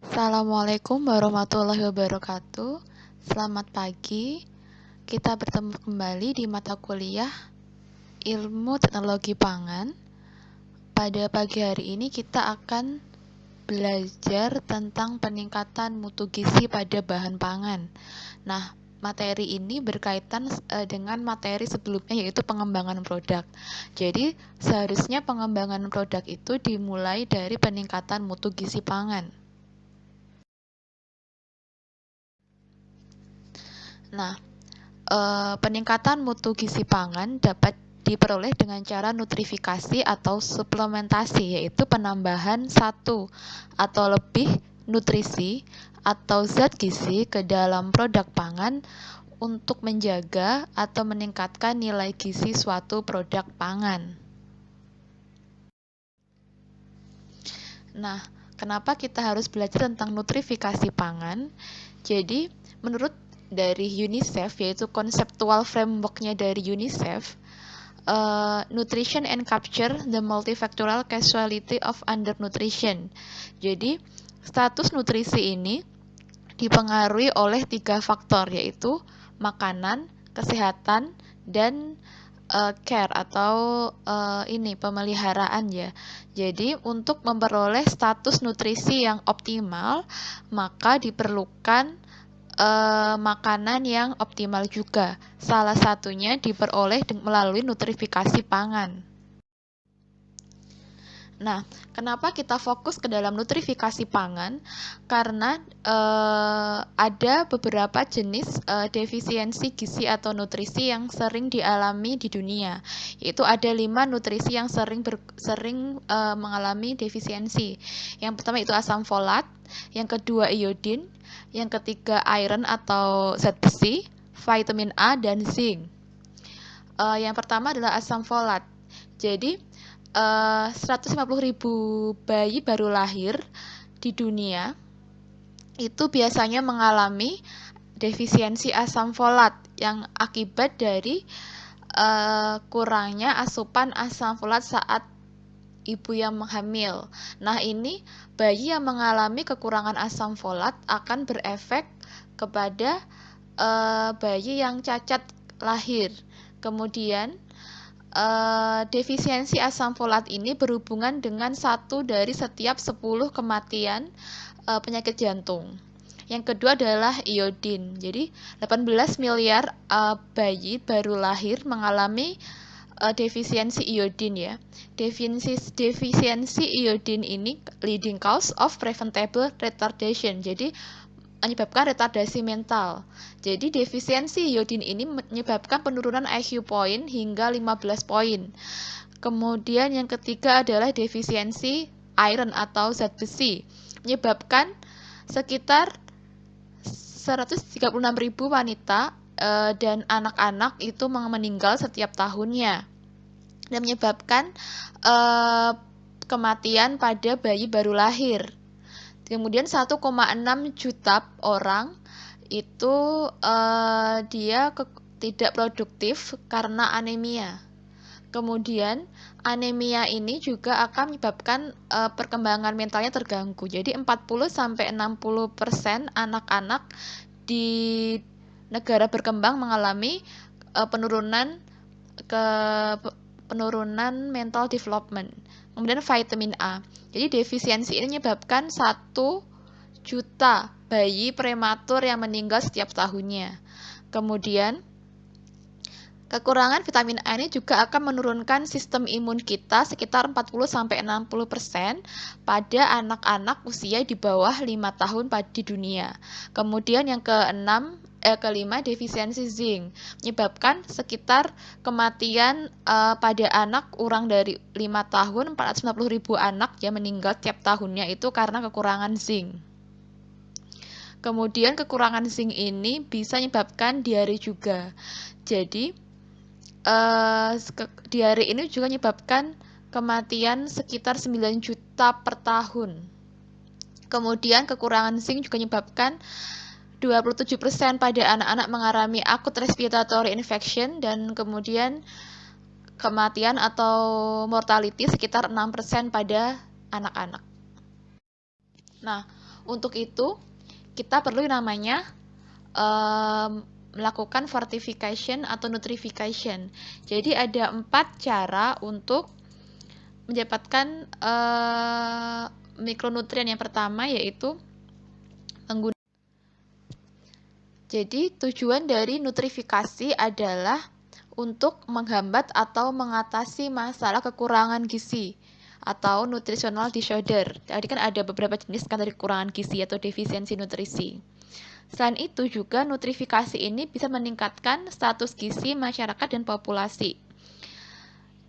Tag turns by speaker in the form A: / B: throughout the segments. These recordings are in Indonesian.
A: Assalamualaikum warahmatullahi wabarakatuh. Selamat pagi. Kita bertemu kembali di mata kuliah Ilmu Teknologi Pangan. Pada pagi hari ini kita akan belajar tentang peningkatan mutu gizi pada bahan pangan. Nah, materi ini berkaitan dengan materi sebelumnya, yaitu pengembangan produk. Jadi, seharusnya pengembangan produk itu dimulai dari peningkatan mutu gizi pangan. Nah, peningkatan mutu gizi pangan dapat diperoleh dengan cara nutrifikasi atau suplementasi, yaitu penambahan satu atau lebih nutrisi atau zat gizi ke dalam produk pangan untuk menjaga atau meningkatkan nilai gizi suatu produk pangan. Nah, kenapa kita harus belajar tentang nutrifikasi pangan? Jadi, menurut dari UNICEF, yaitu konseptual framework-nya dari UNICEF, nutrition and capture the multifactorial causality of undernutrition. Jadi, status nutrisi ini dipengaruhi oleh 3 faktor, yaitu makanan, kesehatan, dan care atau pemeliharaan ya. Jadi untuk memperoleh status nutrisi yang optimal, maka diperlukan makanan yang optimal juga. Salah satunya diperoleh melalui nutrifikasi pangan. Nah, kenapa kita fokus ke dalam nutrifikasi pangan? Karena ada beberapa jenis defisiensi gizi atau nutrisi yang sering dialami di dunia. Yaitu ada 5 nutrisi yang sering mengalami defisiensi. Yang pertama itu asam folat, yang kedua iodin, yang ketiga iron atau zat besi, vitamin A dan zinc. Yang pertama adalah asam folat. Jadi 150.000 bayi baru lahir di dunia itu biasanya mengalami defisiensi asam folat yang akibat dari kurangnya asupan asam folat saat ibu yang hamil. Nah, ini bayi yang mengalami kekurangan asam folat akan berefek kepada bayi yang cacat lahir. Kemudian defisiensi asam folat ini berhubungan dengan 1 dari setiap 10 kematian penyakit jantung. Yang kedua adalah iodin. Jadi 18 miliar bayi baru lahir mengalami defisiensi iodin ya. Defisiensi iodin ini leading cause of preventable retardation. Jadi menyebabkan retardasi mental. Jadi defisiensi iodin ini menyebabkan penurunan IQ point hingga 15 poin. Kemudian yang ketiga adalah defisiensi iron atau zat besi, menyebabkan sekitar 136.000 wanita dan anak-anak itu meninggal setiap tahunnya dan menyebabkan kematian pada bayi baru lahir. Kemudian 1,6 juta orang itu dia tidak produktif karena anemia. Kemudian anemia ini juga akan menyebabkan perkembangan mentalnya terganggu. Jadi 40-60% anak-anak di negara berkembang mengalami penurunan mental development. Kemudian vitamin A. Jadi defisiensi ini menyebabkan 1 juta bayi prematur yang meninggal setiap tahunnya. Kemudian kekurangan vitamin A ini juga akan menurunkan sistem imun kita sekitar 40-60% pada anak-anak usia di bawah 5 tahun di dunia. Kemudian yang kelima defisiensi zinc menyebabkan sekitar kematian pada anak kurang dari 5 tahun 450.000 anak yang meninggal tiap tahunnya itu karena kekurangan zinc. Kemudian kekurangan zinc ini bisa menyebabkan diare juga. Jadi diare ini juga menyebabkan kematian sekitar 9 juta per tahun. Kemudian kekurangan zinc juga menyebabkan 27% pada anak-anak mengalami acute respiratory infection dan kemudian kematian atau mortality sekitar 6% pada anak-anak. Nah, Untuk itu, kita perlu namanya melakukan fortification atau nutrification. Jadi ada 4 cara untuk mendapatkan mikronutrien. Yang pertama yaitu menggunakan. Jadi tujuan dari nutrifikasi adalah untuk menghambat atau mengatasi masalah kekurangan gizi atau nutritional disorder. Tadi kan ada beberapa jenis kan dari kekurangan gizi atau defisiensi nutrisi. Selain itu juga nutrifikasi ini bisa meningkatkan status gizi masyarakat dan populasi.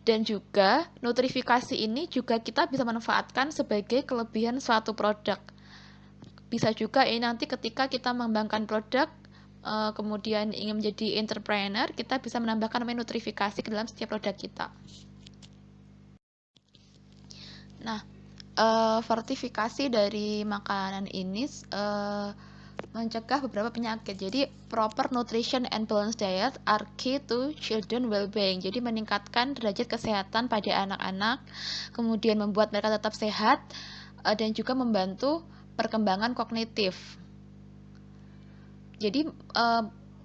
A: Dan juga nutrifikasi ini juga kita bisa manfaatkan sebagai kelebihan suatu produk. Bisa juga ini nanti ketika kita mengembangkan produk, kemudian ingin menjadi entrepreneur, kita bisa menambahkan namanya nutrifikasi ke dalam setiap produk kita. Nah, fortifikasi dari makanan ini mencegah beberapa penyakit. Jadi, proper nutrition and balanced diet are key to children well-being. Jadi, meningkatkan derajat kesehatan pada anak-anak, kemudian membuat mereka tetap sehat, dan juga membantu perkembangan kognitif. Jadi,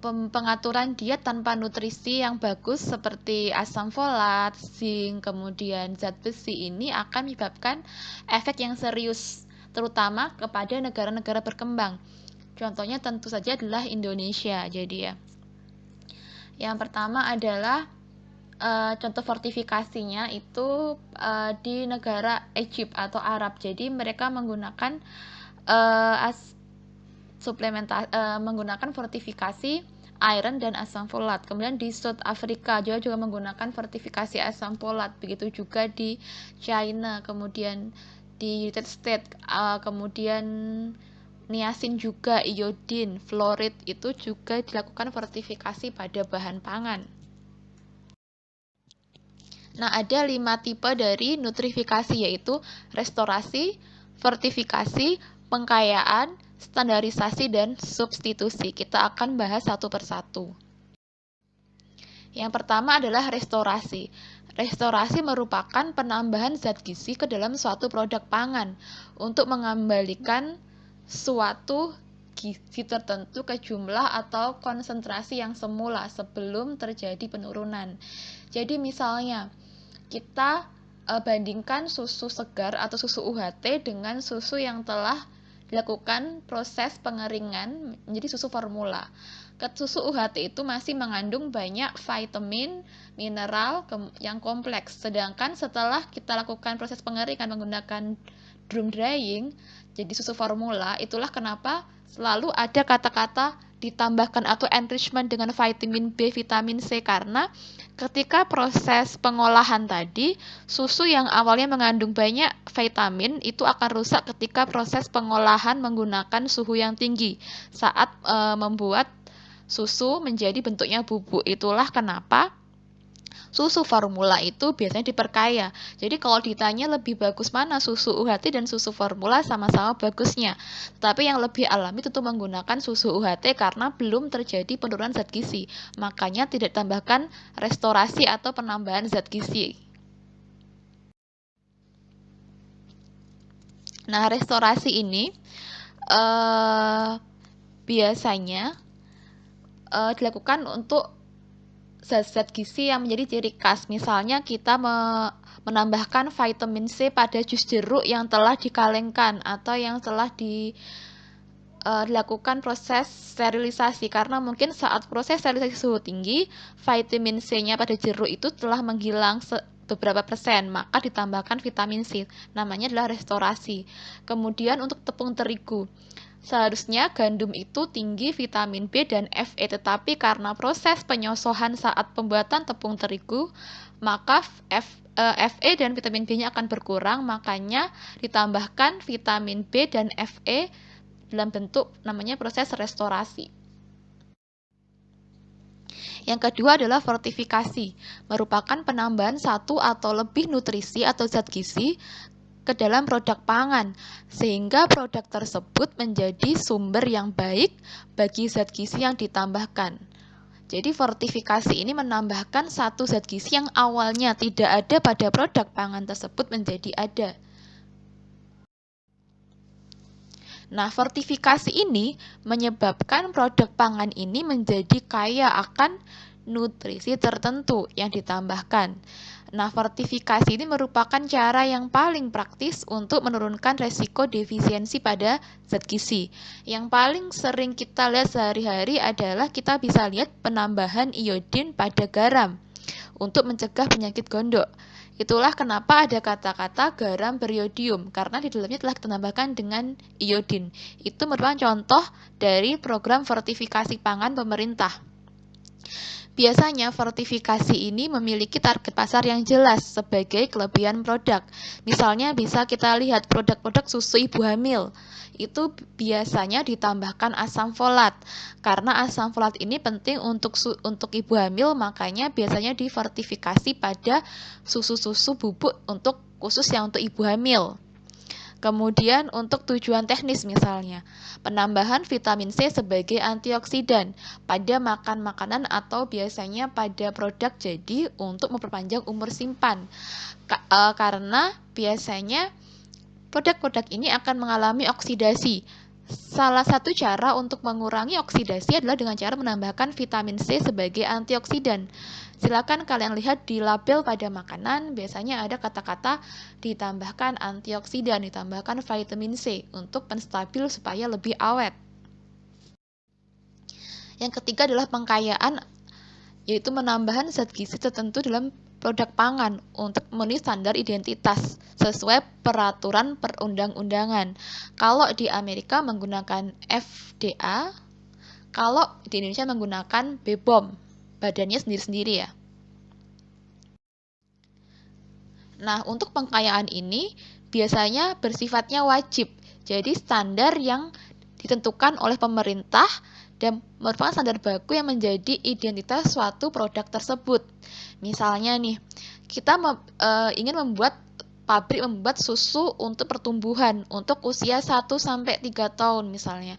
A: pengaturan diet tanpa nutrisi yang bagus seperti asam folat, zinc, kemudian zat besi ini akan menyebabkan efek yang serius, terutama kepada negara-negara berkembang. Contohnya tentu saja adalah Indonesia. Jadi ya, yang pertama adalah contoh fortifikasinya itu di negara Egypt atau Arab. Jadi mereka menggunakan menggunakan fortifikasi iron dan asam folat. Kemudian di South Africa juga menggunakan fortifikasi asam folat. Begitu juga di China, kemudian di United States, kemudian niacin juga, iodin, fluorid itu juga dilakukan fortifikasi pada bahan pangan. Nah, ada 5 tipe dari nutrifikasi, yaitu restorasi, fortifikasi, pengkayaan, standarisasi, dan substitusi. Kita akan bahas satu persatu. Yang pertama adalah restorasi. Restorasi merupakan penambahan zat gizi ke dalam suatu produk pangan untuk mengembalikan suatu gizi tertentu ke jumlah atau konsentrasi yang semula sebelum terjadi penurunan. Jadi misalnya kita bandingkan susu segar atau susu UHT dengan susu yang telah dilakukan proses pengeringan menjadi susu formula. Susu UHT itu masih mengandung banyak vitamin, mineral yang kompleks. Sedangkan setelah kita lakukan proses pengeringan menggunakan drum drying, jadi susu formula, itulah kenapa selalu ada kata-kata ditambahkan atau enrichment dengan vitamin B, vitamin C, karena ketika proses pengolahan tadi, susu yang awalnya mengandung banyak vitamin itu akan rusak ketika proses pengolahan menggunakan suhu yang tinggi saat membuat susu menjadi bentuknya bubuk. Itulah kenapa susu formula itu biasanya diperkaya. Jadi kalau ditanya lebih bagus mana susu UHT dan susu formula, sama-sama bagusnya. Tapi yang lebih alami tentu menggunakan susu UHT karena belum terjadi penurunan zat gizi. Makanya tidak ditambahkan restorasi atau penambahan zat gizi. Nah, restorasi ini biasanya dilakukan untuk zat-zat gizi yang menjadi ciri khas. Misalnya kita menambahkan vitamin C pada jus jeruk yang telah dikalengkan atau yang telah dilakukan proses sterilisasi, karena mungkin saat proses sterilisasi suhu tinggi, vitamin C-nya pada jeruk itu telah menghilang beberapa persen, maka ditambahkan vitamin C. Namanya adalah restorasi. Kemudian untuk tepung terigu, seharusnya gandum itu tinggi vitamin B dan Fe, tetapi karena proses penyosohan saat pembuatan tepung terigu, maka Fe dan vitamin B-nya akan berkurang, makanya ditambahkan vitamin B dan Fe dalam bentuk namanya proses restorasi. Yang kedua adalah fortifikasi, merupakan penambahan satu atau lebih nutrisi atau zat gizi ke dalam produk pangan, sehingga produk tersebut menjadi sumber yang baik bagi zat gizi yang ditambahkan. Jadi fortifikasi ini menambahkan satu zat gizi yang awalnya tidak ada pada produk pangan tersebut menjadi ada. Nah, fortifikasi ini menyebabkan produk pangan ini menjadi kaya akan nutrisi tertentu yang ditambahkan. Nah, fortifikasi ini merupakan cara yang paling praktis untuk menurunkan resiko defisiensi pada zat gizi. Yang paling sering kita lihat sehari-hari adalah kita bisa lihat penambahan iodin pada garam untuk mencegah penyakit gondok. Itulah kenapa ada kata-kata garam beriodium, karena di dalamnya telah ditambahkan dengan iodin. Itu merupakan contoh dari program fortifikasi pangan pemerintah. Biasanya fortifikasi ini memiliki target pasar yang jelas sebagai kelebihan produk. Misalnya bisa kita lihat produk-produk susu ibu hamil. Itu biasanya ditambahkan asam folat. Karena asam folat ini penting untuk ibu hamil, makanya biasanya difortifikasi pada susu-susu bubuk khusus yang untuk ibu hamil. Kemudian untuk tujuan teknis misalnya, penambahan vitamin C sebagai antioksidan pada makanan atau biasanya pada produk jadi untuk memperpanjang umur simpan. Karena biasanya produk-produk ini akan mengalami oksidasi. Salah satu cara untuk mengurangi oksidasi adalah dengan cara menambahkan vitamin C sebagai antioksidan. Silakan kalian lihat di label pada makanan, biasanya ada kata-kata ditambahkan antioksidan, ditambahkan vitamin C untuk penstabil supaya lebih awet. Yang ketiga adalah pengkayaan, yaitu menambahkan zat gizi tertentu dalam produk pangan untuk memenuhi standar identitas sesuai peraturan perundang-undangan. Kalau di Amerika menggunakan FDA, kalau di Indonesia menggunakan BPOM, badannya sendiri-sendiri ya. Nah, untuk pengkayaan ini biasanya bersifatnya wajib, jadi standar yang ditentukan oleh pemerintah dan merupakan standar baku yang menjadi identitas suatu produk tersebut. Misalnya nih, kita ingin pabrik membuat susu untuk pertumbuhan untuk usia 1-3 tahun misalnya.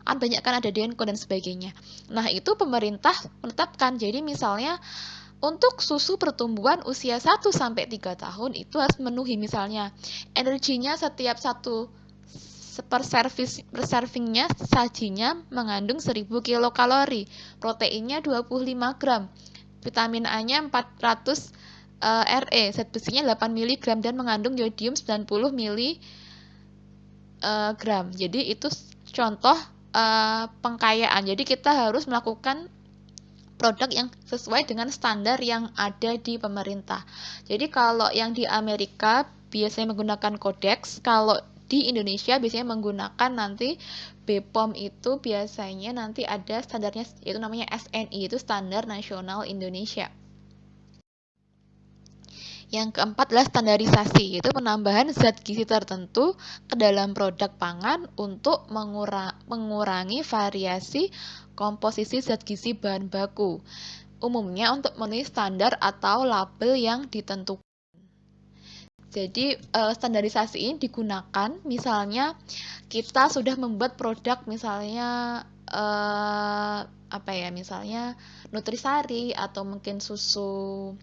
A: Banyak kan ada DNKO dan sebagainya. Nah, itu pemerintah menetapkan. Jadi misalnya untuk susu pertumbuhan usia 1-3 tahun itu harus memenuhi misalnya energinya setiap per servingnya sajinya mengandung 1000 kilokalori, proteinnya 25 gram, vitamin A-nya 400 Re, zat besinya 8 mg dan mengandung yodium 90 mg. Jadi itu contoh pengkayaan. Jadi kita harus melakukan produk yang sesuai dengan standar yang ada di pemerintah. Jadi kalau yang di Amerika biasanya menggunakan Codex, kalau di Indonesia biasanya menggunakan nanti BPOM itu biasanya nanti ada standarnya yaitu namanya SNI, itu Standar Nasional Indonesia. Yang keempat adalah standarisasi, yaitu penambahan zat gizi tertentu ke dalam produk pangan untuk mengurangi variasi komposisi zat gizi bahan baku. Umumnya untuk memenuhi standar atau label yang ditentukan. Jadi standarisasi ini digunakan misalnya kita sudah membuat produk misalnya misalnya Nutrisari atau mungkin susu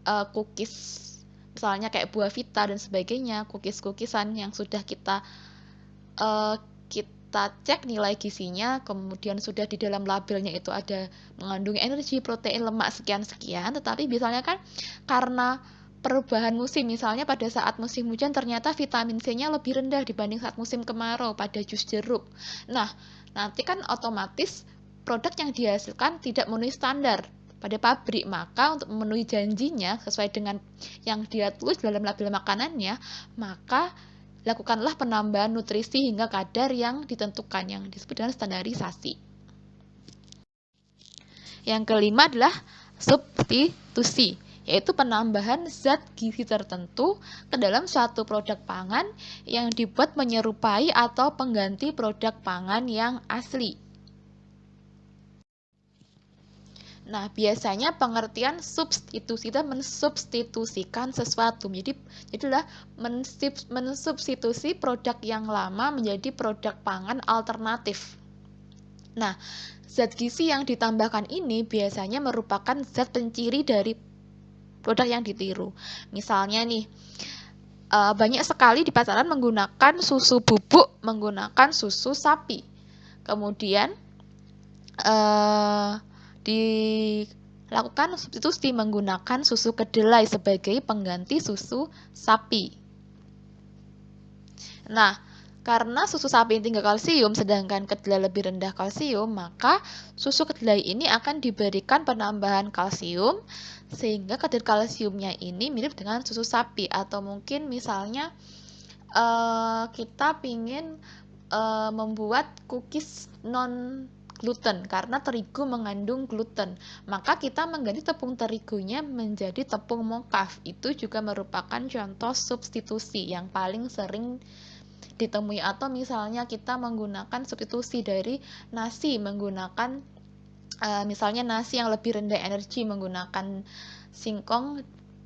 A: cookies misalnya kayak buah vita dan sebagainya, cookies-cookisan yang sudah kita cek nilai gizinya, kemudian sudah di dalam labelnya itu ada mengandung energi, protein, lemak sekian-sekian, tetapi misalnya kan karena perubahan musim, misalnya pada saat musim hujan ternyata vitamin C-nya lebih rendah dibanding saat musim kemarau pada jus jeruk. Nah, nanti kan otomatis produk yang dihasilkan tidak memenuhi standar pada pabrik, maka untuk memenuhi janjinya sesuai dengan yang dia tulis dalam label makanannya, maka lakukanlah penambahan nutrisi hingga kadar yang ditentukan yang disebut dengan standarisasi. Yang kelima adalah substitusi, yaitu penambahan zat gizi tertentu ke dalam suatu produk pangan yang dibuat menyerupai atau pengganti produk pangan yang asli. Nah, biasanya pengertian substitusi itu mensubstitusikan sesuatu. Jadilah mensubstitusi produk yang lama menjadi produk pangan alternatif. Nah, zat gizi yang ditambahkan ini biasanya merupakan zat penciri dari produk yang ditiru. Misalnya nih, banyak sekali di pasaran menggunakan susu bubuk, menggunakan susu sapi. Kemudian dilakukan substitusi menggunakan susu kedelai sebagai pengganti susu sapi. Nah, karena susu sapi tinggi kalsium sedangkan kedelai lebih rendah kalsium, maka susu kedelai ini akan diberikan penambahan kalsium sehingga kadar kalsiumnya ini mirip dengan susu sapi. Atau mungkin misalnya kita ingin membuat cookies non gluten karena terigu mengandung gluten, maka kita mengganti tepung terigunya menjadi tepung mokaf. Itu juga merupakan contoh substitusi yang paling sering ditemui. Atau misalnya kita menggunakan substitusi dari nasi menggunakan misalnya nasi yang lebih rendah energi menggunakan singkong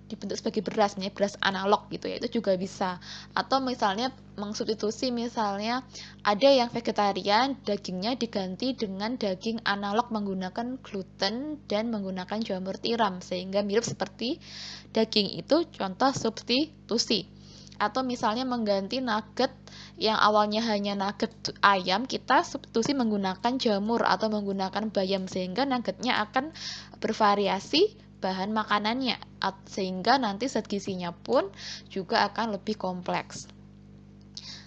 A: dibentuk sebagai beras, beras analog gitu ya, itu juga bisa. Atau misalnya mengsubstitusi, misalnya ada yang vegetarian, dagingnya diganti dengan daging analog menggunakan gluten dan menggunakan jamur tiram sehingga mirip seperti daging, itu contoh substitusi. Atau misalnya mengganti nugget yang awalnya hanya nugget ayam, kita substitusi menggunakan jamur atau menggunakan bayam sehingga nuggetnya akan bervariasi bahan makanannya sehingga nanti zat gizinya pun juga akan lebih kompleks.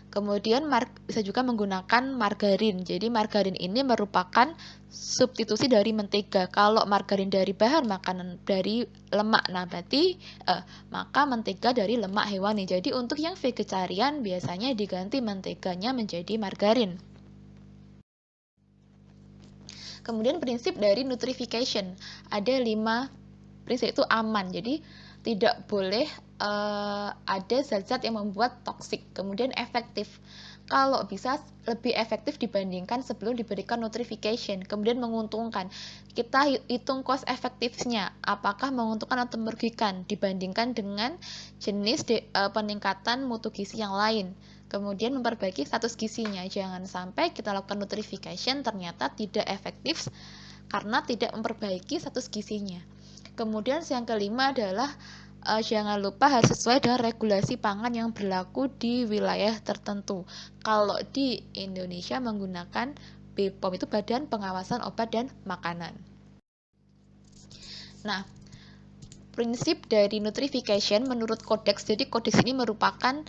A: Kemudian bisa juga menggunakan margarin. Jadi margarin ini merupakan substitusi dari mentega. Kalau margarin dari bahan makanan dari lemak nabati, maka mentega dari lemak hewani. Jadi untuk yang vegetarian biasanya diganti menteganya menjadi margarin. Kemudian prinsip dari nutrification. Ada 5 prinsip itu aman, jadi tidak boleh ada zat-zat yang membuat toksik. Kemudian efektif, kalau bisa lebih efektif dibandingkan sebelum diberikan nutrification. Kemudian menguntungkan, kita hitung cost efektifnya, apakah menguntungkan atau merugikan dibandingkan dengan jenis peningkatan mutu gizi yang lain. Kemudian memperbaiki status gizinya, jangan sampai kita lakukan nutrification ternyata tidak efektif karena tidak memperbaiki status gizinya. Kemudian yang kelima adalah jangan lupa harus sesuai dengan regulasi pangan yang berlaku di wilayah tertentu. Kalau di Indonesia menggunakan BPOM, itu Badan Pengawasan Obat dan Makanan. Nah, prinsip dari nutrification menurut kodeks, jadi kodeks ini merupakan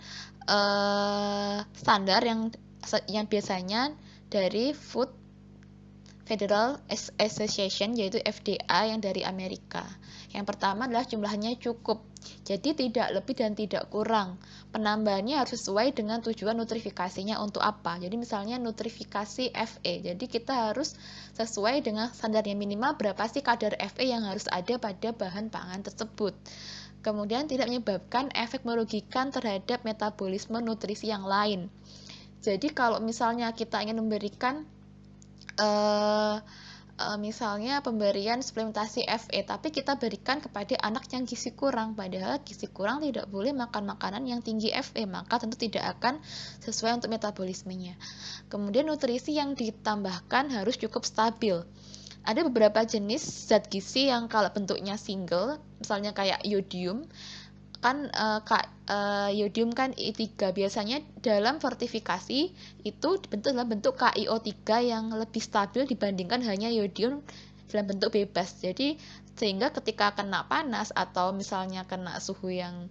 A: standar yang biasanya dari Food Federal Association, yaitu FDA yang dari Amerika. Yang pertama adalah jumlahnya cukup, jadi tidak lebih dan tidak kurang. Penambahannya harus sesuai dengan tujuan nutrifikasinya untuk apa. Jadi misalnya nutrifikasi FE, jadi kita harus sesuai dengan standarnya, minimal berapa sih kadar FE yang harus ada pada bahan pangan tersebut. Kemudian tidak menyebabkan efek merugikan terhadap metabolisme nutrisi yang lain. Jadi kalau misalnya kita ingin memberikan misalnya pemberian suplementasi FE, tapi kita berikan kepada anak yang gizi kurang, padahal gizi kurang tidak boleh makan makanan yang tinggi FE, maka tentu tidak akan sesuai untuk metabolismenya. Kemudian nutrisi yang ditambahkan harus cukup stabil. Ada beberapa jenis zat gizi yang kalau bentuknya single, misalnya kayak yodium, kan yodium kan I3, biasanya dalam fortifikasi itu dibentuk dalam bentuk KiO3 yang lebih stabil dibandingkan hanya yodium dalam bentuk bebas. Jadi sehingga ketika kena panas atau misalnya kena suhu yang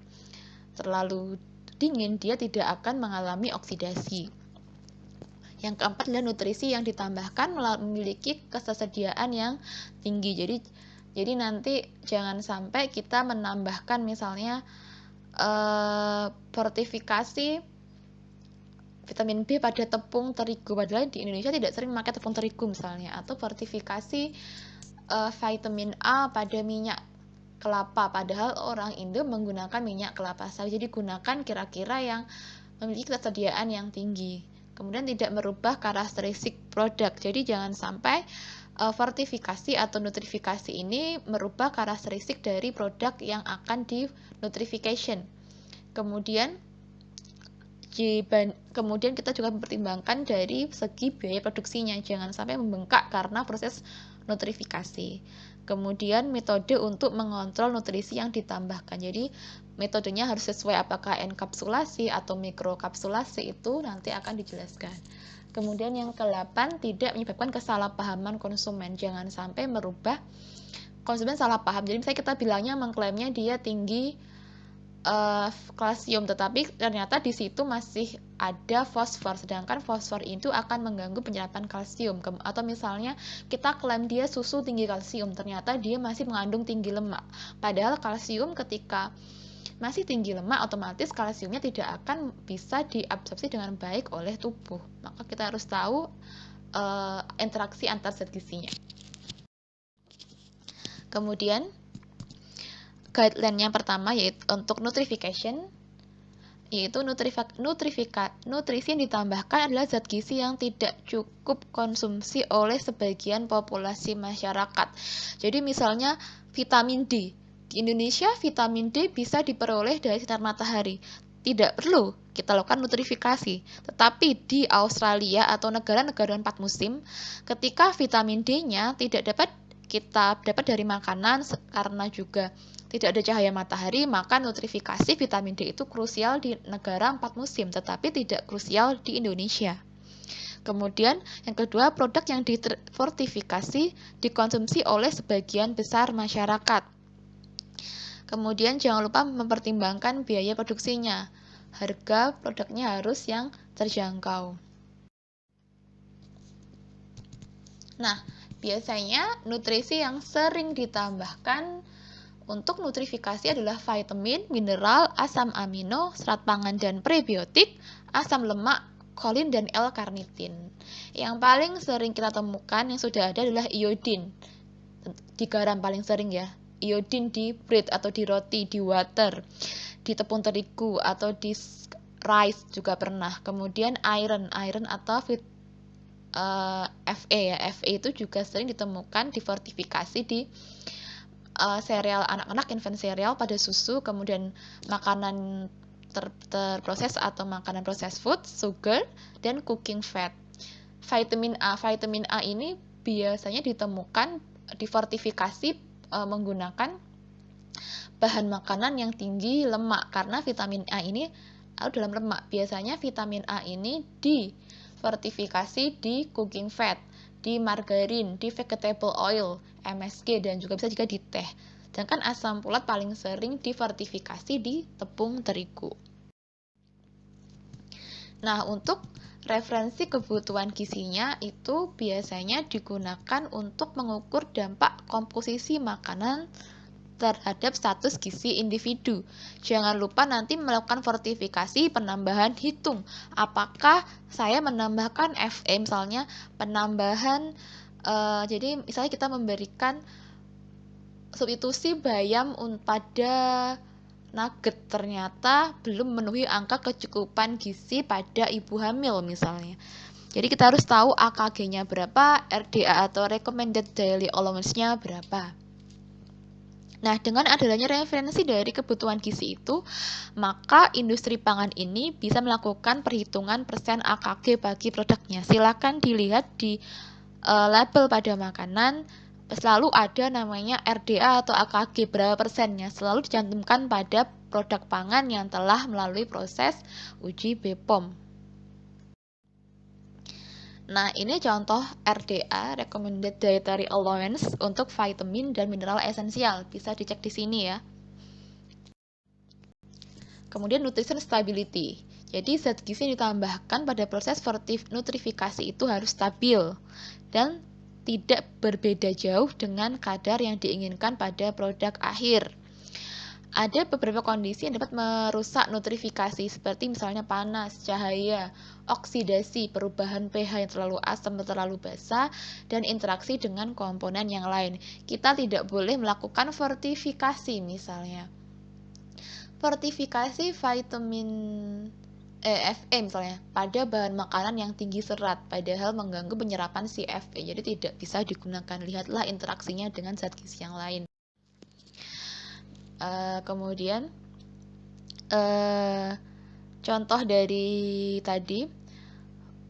A: terlalu dingin, dia tidak akan mengalami oksidasi. Yang keempat adalah nutrisi yang ditambahkan memiliki ketersediaan yang tinggi. Jadi nanti jangan sampai kita menambahkan misalnya fortifikasi vitamin B pada tepung terigu, padahal di Indonesia tidak sering memakai tepung terigu misalnya, atau fortifikasi vitamin A pada minyak kelapa, padahal orang Indo menggunakan minyak kelapa sawit. Jadi gunakan kira-kira yang memiliki ketersediaan yang tinggi. Kemudian tidak merubah karakteristik produk, jadi jangan sampai fortifikasi atau nutrifikasi ini merubah karakteristik dari produk yang akan di nutrification. Kemudian kita juga mempertimbangkan dari segi biaya produksinya, jangan sampai membengkak karena proses nutrifikasi. Kemudian metode untuk mengontrol nutrisi yang ditambahkan. Jadi metodenya harus sesuai apakah enkapsulasi atau mikrokapsulasi, itu nanti akan dijelaskan. Kemudian yang ke-8, tidak menyebabkan kesalahpahaman konsumen. Jangan sampai merubah konsumen salah paham. Jadi misalnya kita bilangnya mengklaimnya dia tinggi kalsium, tetapi ternyata di situ masih ada fosfor, sedangkan fosfor itu akan mengganggu penyerapan kalsium. Atau misalnya kita klaim dia susu tinggi kalsium, ternyata dia masih mengandung tinggi lemak. Padahal kalsium ketika masih tinggi lemak, otomatis kalsiumnya tidak akan bisa diabsorpsi dengan baik oleh tubuh. Maka kita harus tahu interaksi antar zat gizinya. Kemudian guideline yang pertama yaitu untuk nutrification, yaitu nutrisi yang ditambahkan adalah zat gizi yang tidak cukup konsumsi oleh sebagian populasi masyarakat. Jadi misalnya vitamin D. Di Indonesia vitamin D bisa diperoleh dari sinar matahari. Tidak perlu kita lakukan nutrifikasi. Tetapi di Australia atau negara-negara 4 musim, ketika vitamin D-nya tidak dapat kita dapat dari makanan karena juga tidak ada cahaya matahari, maka nutrifikasi vitamin D itu krusial di negara 4 musim, tetapi tidak krusial di Indonesia. Kemudian yang kedua, produk yang difortifikasi dikonsumsi oleh sebagian besar masyarakat. Kemudian jangan lupa mempertimbangkan biaya produksinya. Harga produknya harus yang terjangkau. Nah, biasanya nutrisi yang sering ditambahkan untuk nutrifikasi adalah vitamin, mineral, asam amino, serat pangan dan prebiotik, asam lemak, kolin dan L-karnitin. Yang paling sering kita temukan yang sudah ada adalah iodin. Di garam paling sering ya. Iodin di bread atau di roti, di water, di tepung terigu atau di rice juga pernah. Kemudian iron atau Fe ya. Fe itu juga sering ditemukan di fortifikasi di sereal anak-anak, infant cereal pada susu, kemudian makanan terproses atau makanan processed food, sugar, dan cooking fat. Vitamin A ini biasanya ditemukan di fortifikasi menggunakan bahan makanan yang tinggi lemak, karena vitamin A ini ada dalam lemak. Biasanya vitamin A ini di fortifikasi di cooking fat, di margarin, di vegetable oil, MSG, dan juga bisa juga di teh. Sedangkan asam folat paling sering difortifikasi di tepung terigu. Nah, untuk referensi kebutuhan gizinya itu biasanya digunakan untuk mengukur dampak komposisi makanan terhadap status gizi individu. Jangan lupa nanti melakukan fortifikasi penambahan, hitung apakah saya menambahkan Fe, misalnya penambahan jadi misalnya kita memberikan substitusi bayam pada nugget, ternyata belum memenuhi angka kecukupan gizi pada ibu hamil misalnya. Jadi kita harus tahu AKG-nya berapa, RDA atau recommended daily allowance-nya berapa. Nah, dengan adanya referensi dari kebutuhan gizi itu, maka industri pangan ini bisa melakukan perhitungan persen AKG bagi produknya. Silakan dilihat di label pada makanan, selalu ada namanya RDA atau AKG, berapa persennya, selalu dicantumkan pada produk pangan yang telah melalui proses uji BPOM. Nah, ini contoh RDA, Recommended Dietary Allowance, untuk vitamin dan mineral esensial. Bisa dicek di sini ya. Kemudian Nutrition Stability. Jadi zat gizi yang ditambahkan pada proses nutrifikasi itu harus stabil dan tidak berbeda jauh dengan kadar yang diinginkan pada produk akhir. Ada beberapa kondisi yang dapat merusak nutrifikasi, seperti misalnya panas, cahaya, oksidasi, perubahan pH yang terlalu asam atau terlalu basa, dan interaksi dengan komponen yang lain. Kita tidak boleh melakukan fortifikasi misalnya. Fortifikasi vitamin Fe misalnya pada bahan makanan yang tinggi serat, padahal mengganggu penyerapan si Fe, jadi tidak bisa digunakan. Lihatlah interaksinya dengan zat gizi yang lain. Kemudian contoh dari tadi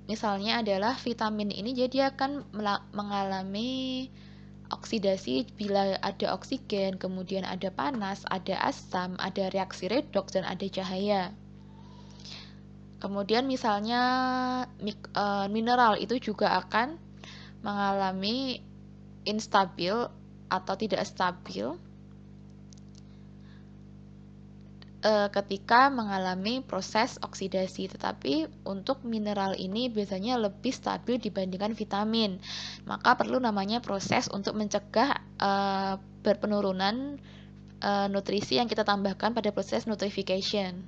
A: misalnya adalah vitamin ini, jadi akan mengalami oksidasi bila ada oksigen, kemudian ada panas, ada asam, ada reaksi redoks, dan ada cahaya. Kemudian misalnya mineral itu juga akan mengalami instabil atau tidak stabil ketika mengalami proses oksidasi. Tetapi untuk mineral ini biasanya lebih stabil dibandingkan vitamin. Maka perlu namanya proses untuk mencegah berpenurunan nutrisi yang kita tambahkan pada proses nutrification.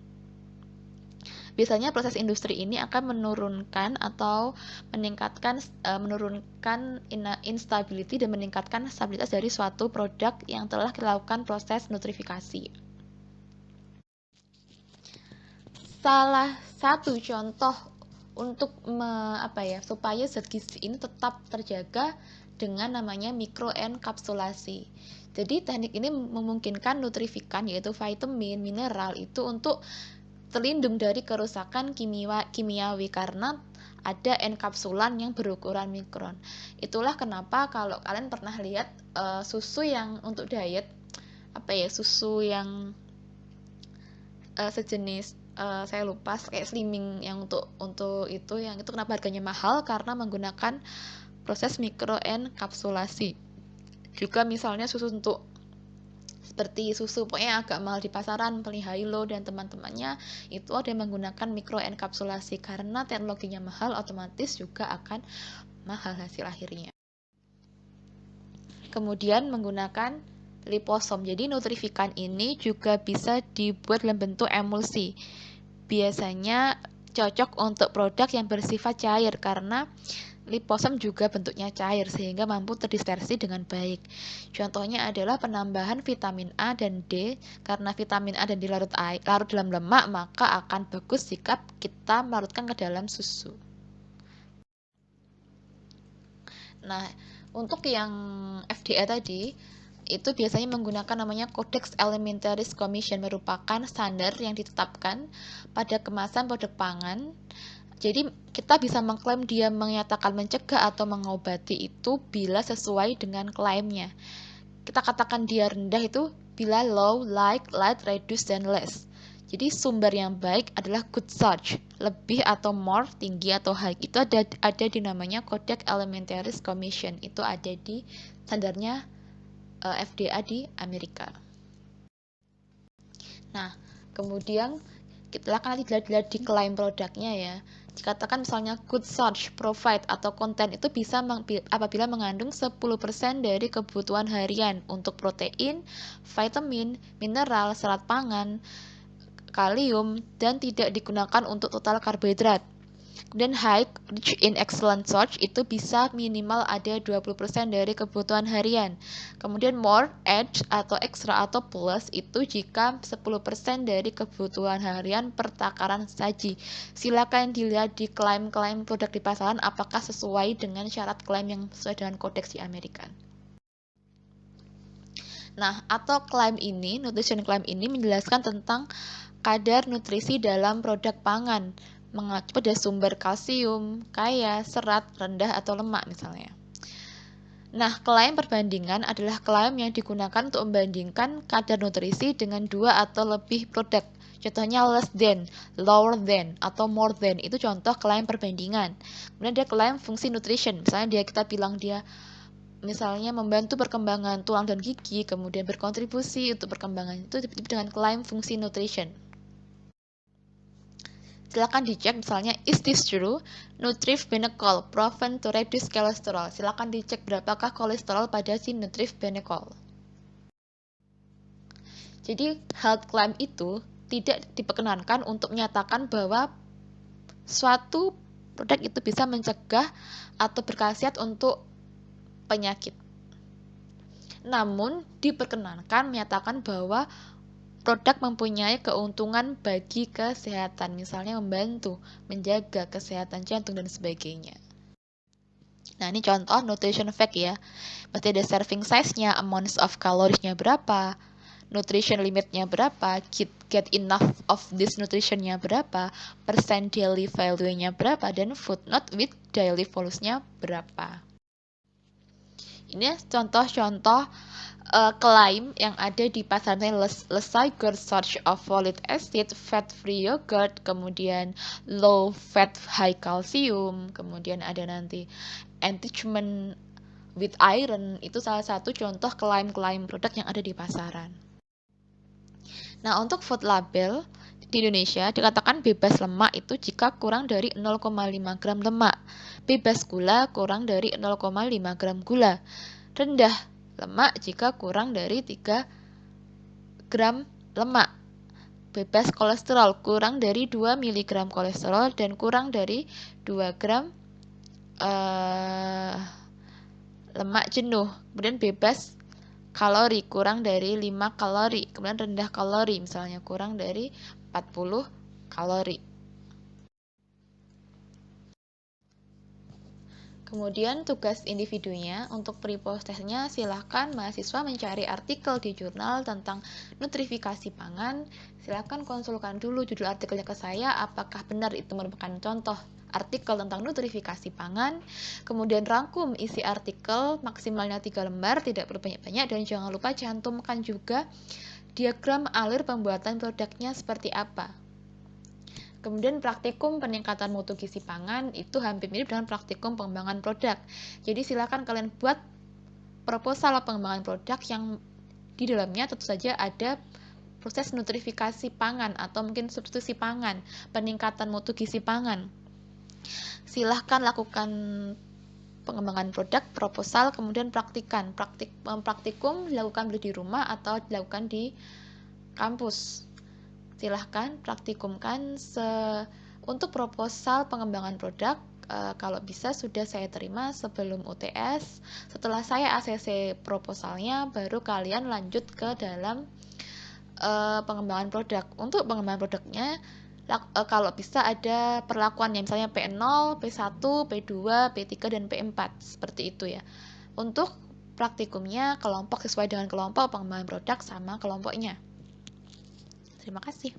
A: Biasanya proses industri ini akan menurunkan atau meningkatkan instability dan meningkatkan stabilitas dari suatu produk yang telah dilakukan proses nutrifikasi. Salah satu contoh untuk supaya zat gizi ini tetap terjaga dengan namanya mikroenkapsulasi. Jadi teknik ini memungkinkan nutrifikan yaitu vitamin, mineral itu untuk terlindung dari kerusakan kimiawi karena ada enkapsulan yang berukuran mikron. Itulah kenapa kalau kalian pernah lihat susu yang untuk diet, susu yang sejenis saya lupa kayak slimming yang untuk itu kenapa harganya mahal karena menggunakan proses mikroenkapsulasi. Juga misalnya susu untuk seperti susu pokoknya agak mahal di pasaran, Hilo dan teman-temannya itu ada yang menggunakan mikroenkapsulasi karena teknologinya mahal, otomatis juga akan mahal hasil akhirnya. Kemudian menggunakan liposom. Jadi nutrifikan ini juga bisa dibuat dalam bentuk emulsi. Biasanya cocok untuk produk yang bersifat cair karena liposom juga bentuknya cair sehingga mampu terdispersi dengan baik. Contohnya adalah penambahan vitamin A dan D. Karena vitamin A dan D larut dalam lemak, maka akan bagus jika kita melarutkan ke dalam susu. Nah, untuk yang FDA tadi itu biasanya menggunakan namanya Codex Alimentarius Commission, merupakan standar yang ditetapkan pada kemasan produk pangan. Jadi kita bisa mengklaim dia menyatakan mencegah atau mengobati itu bila sesuai dengan klaimnya. Kita katakan dia rendah itu bila low, like, light, reduce, dan less. Jadi sumber yang baik adalah good source, lebih atau more, tinggi atau high. Itu ada di namanya Codex Alimentarius Commission. Itu ada di standarnya FDA di Amerika. Nah, kemudian kita akan lihat di klaim produknya ya. Dikatakan misalnya good source, provide, atau konten itu bisa apabila mengandung 10% dari kebutuhan harian untuk protein, vitamin, mineral, serat pangan, kalium, dan tidak digunakan untuk total karbohidrat. Kemudian high, rich in excellent source itu bisa minimal ada 20% dari kebutuhan harian. Kemudian more, edge, atau extra, atau plus itu jika 10% dari kebutuhan harian per takaran saji. Silakan dilihat di klaim-klaim produk di pasaran apakah sesuai dengan syarat klaim yang sesuai dengan kodeks di Amerika. Nah, atau klaim ini, nutrition claim ini menjelaskan tentang kadar nutrisi dalam produk pangan, mengacu pada sumber kalsium, kaya, serat, rendah, atau lemak misalnya. Nah, klaim perbandingan adalah klaim yang digunakan untuk membandingkan kadar nutrisi dengan 2 atau lebih produk. Contohnya less than, lower than, atau more than. Itu contoh klaim perbandingan. Kemudian dia klaim fungsi nutrition. Misalnya kita bilang dia misalnya membantu perkembangan tulang dan gigi, kemudian berkontribusi untuk perkembangan, itu disebut dengan klaim fungsi nutrition. Silakan dicek misalnya, is this true? Nutrif-Benecol proven to reduce cholesterol. Silakan dicek berapakah kolesterol pada si Nutrif-Benecol. Jadi health claim itu tidak diperkenankan untuk menyatakan bahwa suatu produk itu bisa mencegah atau berkhasiat untuk penyakit. Namun diperkenankan menyatakan bahwa produk mempunyai keuntungan bagi kesehatan, misalnya membantu menjaga kesehatan jantung dan sebagainya. Nah, ini contoh nutrition fact ya. Pasti ada serving size-nya, amounts of calories-nya berapa, nutrition limit-nya berapa, get enough of this nutrition-nya berapa, percent daily value-nya berapa, dan footnote with daily volume-nya berapa. Ini contoh-contoh klaim yang ada di pasar. Lesai search of folic acid, fat-free yogurt, kemudian low fat high calcium, kemudian ada nanti enrichment with iron. Itu salah satu contoh klaim-klaim produk yang ada di pasaran. Nah, untuk food label di Indonesia dikatakan bebas lemak itu jika kurang dari 0,5 gram lemak, bebas gula kurang dari 0,5 gram gula, rendah lemak jika kurang dari 3 gram lemak, bebas kolesterol kurang dari 2 mg kolesterol dan kurang dari 2 gram lemak jenuh. Kemudian bebas kalori kurang dari 5 kalori, kemudian rendah kalori misalnya kurang dari 40 kalori. Kemudian tugas individunya untuk pre-post testnya silahkan mahasiswa mencari artikel di jurnal tentang nutrifikasi pangan. Silahkan konsulkan dulu judul artikelnya ke saya, apakah benar itu merupakan contoh artikel tentang nutrifikasi pangan. Kemudian rangkum isi artikel, maksimalnya 3 lembar, tidak perlu banyak-banyak, dan jangan lupa cantumkan juga diagram alur pembuatan produknya seperti apa. Kemudian praktikum peningkatan mutu gizi pangan itu hampir mirip dengan praktikum pengembangan produk. Jadi silakan kalian buat proposal pengembangan produk yang di dalamnya tentu saja ada proses nutrifikasi pangan atau mungkin substitusi pangan, peningkatan mutu gizi pangan. Silahkan lakukan pengembangan produk, proposal, kemudian praktikan. Praktikum dilakukan di rumah atau dilakukan di kampus. Silahkan praktikumkan. Untuk proposal pengembangan produk, kalau bisa sudah saya terima sebelum UTS. Setelah saya ACC proposalnya, baru kalian lanjut ke dalam pengembangan produk. Untuk pengembangan produknya, kalau bisa ada perlakuannya, misalnya P0, P1, P2, P3, dan P4, seperti itu ya. Untuk praktikumnya kelompok sesuai dengan kelompok pengembangan produk sama kelompoknya. Terima kasih.